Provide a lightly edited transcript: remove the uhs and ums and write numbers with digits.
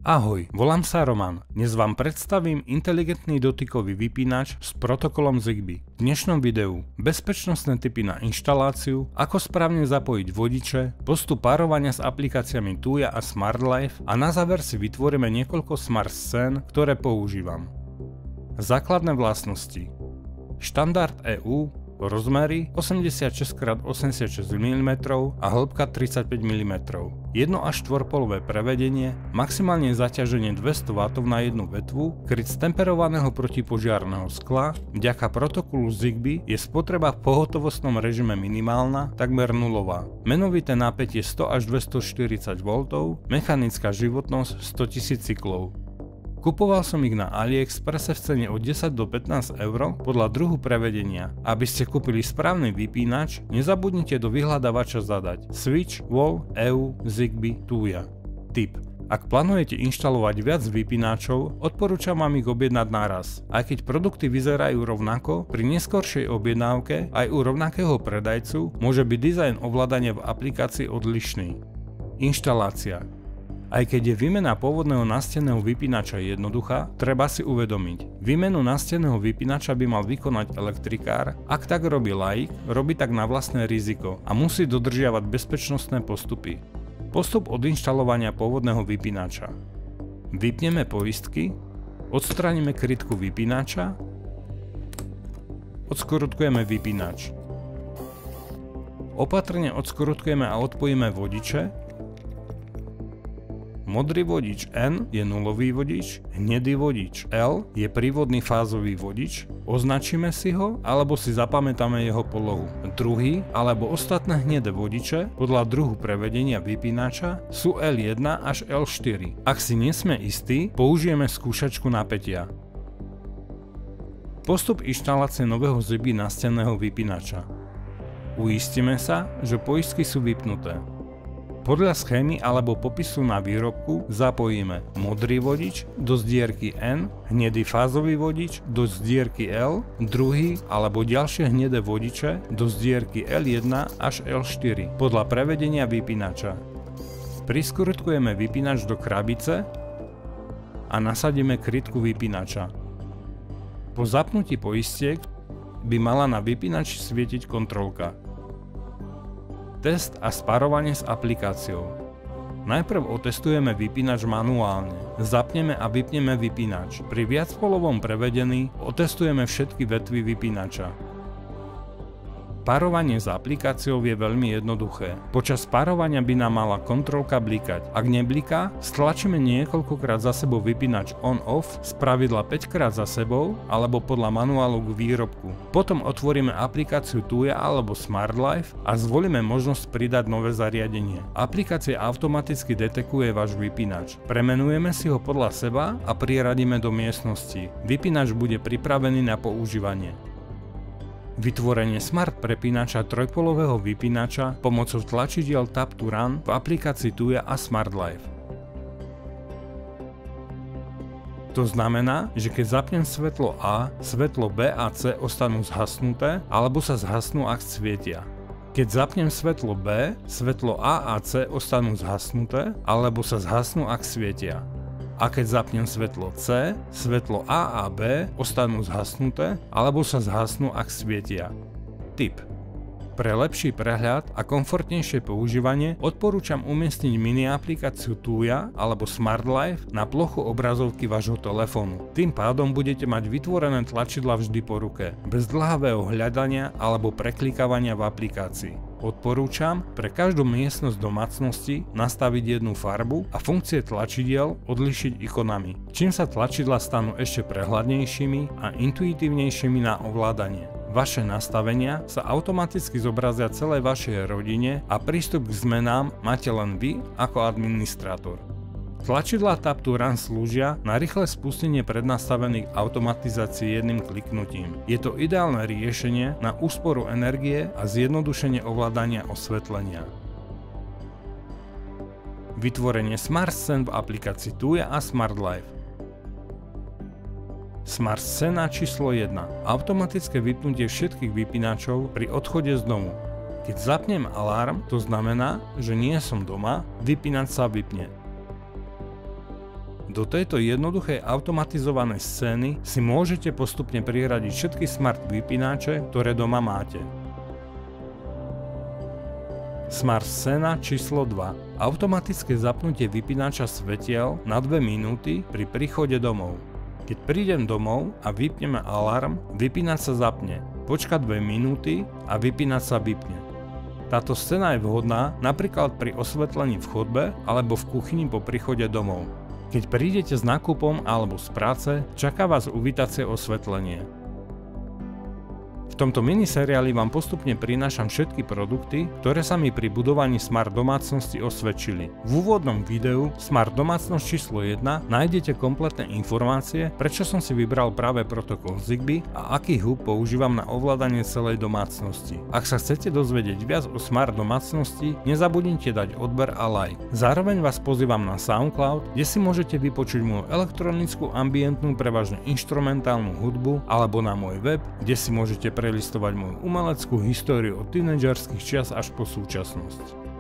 Ahoj, volám sa Roman. Dnes vám predstavím inteligentný dotykový vypínač s protokolom Zigbee. V dnešnom videu bezpečnostné tipy na inštaláciu, ako správne zapojiť vodiče, postup párovania s aplikáciami Tuya a SmartLife a na záver si vytvoríme niekoľko smart scén, ktoré používam. Základné vlastnosti. Štandard EU, rozmery 86x86 mm a hĺbka 35 mm. 1 až 4-polové prevedenie, maximálne zaťaženie 200 W na jednu vetvu, kryt z temperovaného protipožiarneho skla. Vďaka protokolu Zigbee je spotreba v pohotovostnom režime minimálna, takmer nulová. Menovité napätie 100 až 240 V, mechanická životnosť 100 000 cyklov. Kupoval som ich na AliExpresse v cene od 10 do 15 eur podľa druhu prevedenia. Aby ste kúpili správny vypínač, nezabudnite do vyhľadávača zadať Switch, Wall, EU, Zigbee, Tuya. Tip. Ak plánujete inštalovať viac vypínačov, odporúčam vám ich objednať naraz. Aj keď produkty vyzerajú rovnako, pri neskoršej objednávke aj u rovnakého predajcu môže byť dizajn ovládania v aplikácii odlišný. Inštalácia. Aj keď je výmena pôvodného nástenného vypínača jednoduchá, treba si uvedomiť, výmenu nástenného vypínača by mal vykonať elektrikár, ak tak robí laik, robí tak na vlastné riziko a musí dodržiavať bezpečnostné postupy. Postup od inštalovania pôvodného vypínača. Vypneme poistky, odstránime krytku vypínača, odskrutkujeme vypínač. Opatrne odskrutkujeme a odpojíme vodiče. Modrý vodič N je nulový vodič, hnedý vodič L je prívodný fázový vodič, označíme si ho alebo si zapamätáme jeho polohu. Druhý alebo ostatné hnedé vodiče podľa druhu prevedenia vypínača sú L1 až L4. Ak si nie sme istí, použijeme skúšačku napätia. Postup inštalácie nového Zigbee nástenného vypínača. Uistíme sa, že poistky sú vypnuté. Podľa schémy alebo popisu na výrobku zapojíme modrý vodič do zdierky N, hnedý fázový vodič do zdierky L, druhý alebo ďalšie hnedé vodiče do zdierky L1 až L4 podľa prevedenia vypínača. Priskrutkujeme vypínač do krabice a nasadíme krytku vypínača. Po zapnutí poistiek by mala na vypínači svietiť kontrolka. Test a spárovanie s aplikáciou. Najprv otestujeme vypínač manuálne. Zapneme a vypneme vypínač. Pri viacpolovom prevedení otestujeme všetky vetvy vypínača. Párovanie s aplikáciou je veľmi jednoduché. Počas párovania by nám mala kontrolka blikať. Ak nebliká, stlačíme niekoľkokrát za sebou vypínač on-off, spravidla 5 krát za sebou alebo podľa manuálu k výrobku. Potom otvoríme aplikáciu Tuya alebo SmartLife a zvolíme možnosť pridať nové zariadenie. Aplikácia automaticky detekuje váš vypínač. Premenujeme si ho podľa seba a priradíme do miestnosti. Vypínač bude pripravený na používanie. Vytvorenie smart prepínača trojpolového vypínača pomocou tlačidiel Tap to Run v aplikácii Tuya a SmartLife. To znamená, že keď zapnem svetlo A, svetlo B a C ostanú zhasnuté alebo sa zhasnú, ak svietia. Keď zapnem svetlo B, svetlo A a C ostanú zhasnuté alebo sa zhasnú, ak svietia. A keď zapnem svetlo C, svetlo A a B ostanú zhasnuté alebo sa zhasnú, ak svietia. Tip. Pre lepší prehľad a komfortnejšie používanie odporúčam umiestniť mini aplikáciu Tuya alebo SmartLife na plochu obrazovky vášho telefónu. Tým pádom budete mať vytvorené tlačidlá vždy po ruke, bez dlhavého hľadania alebo preklikávania v aplikácii. Odporúčam pre každú miestnosť domácnosti nastaviť jednu farbu a funkcie tlačidiel odlišiť ikonami, čím sa tlačidlá stanú ešte prehľadnejšími a intuitívnejšími na ovládanie. Vaše nastavenia sa automaticky zobrazia celej vašej rodine a prístup k zmenám máte len vy ako administrátor. Tlačidlá Tap to Run slúžia na rýchle spustenie prednastavených automatizácií jedným kliknutím. Je to ideálne riešenie na úsporu energie a zjednodušenie ovládania osvetlenia. Vytvorenie smart scén v aplikácii Tuya a SmartLife. Smart scéna číslo 1. Automatické vypnutie všetkých vypínačov pri odchode z domu. Keď zapnem alarm, to znamená, že nie som doma, vypínač sa vypne. Do tejto jednoduchej automatizovanej scény si môžete postupne priradiť všetky smart vypínače, ktoré doma máte. Smart scéna číslo 2. Automatické zapnutie vypínača svetiel na 2 minúty pri príchode domov. Keď prídem domov a vypneme alarm, vypínač sa zapne, počka 2 minúty a vypínač sa vypne. Táto scéna je vhodná napríklad pri osvetlení v chodbe alebo v kuchyni po príchode domov. Keď prídete s nákupom alebo z práce, čaká vás uvítacie osvetlenie. V tomto miniseriáli vám postupne prinášam všetky produkty, ktoré sa mi pri budovaní smart domácnosti osvedčili. V úvodnom videu Smart domácnosť číslo 1 nájdete kompletné informácie, prečo som si vybral práve protokol Zigbee a aký hub používam na ovládanie celej domácnosti. Ak sa chcete dozvedieť viac o smart domácnosti, nezabudnite dať odber a like. Zároveň vás pozývam na SoundCloud, kde si môžete vypočuť moju elektronickú ambientnú prevažne inštrumentálnu hudbu, alebo na môj web, kde si môžete prelistovať moju umeleckú históriu od tínedžerských čias až po súčasnosť.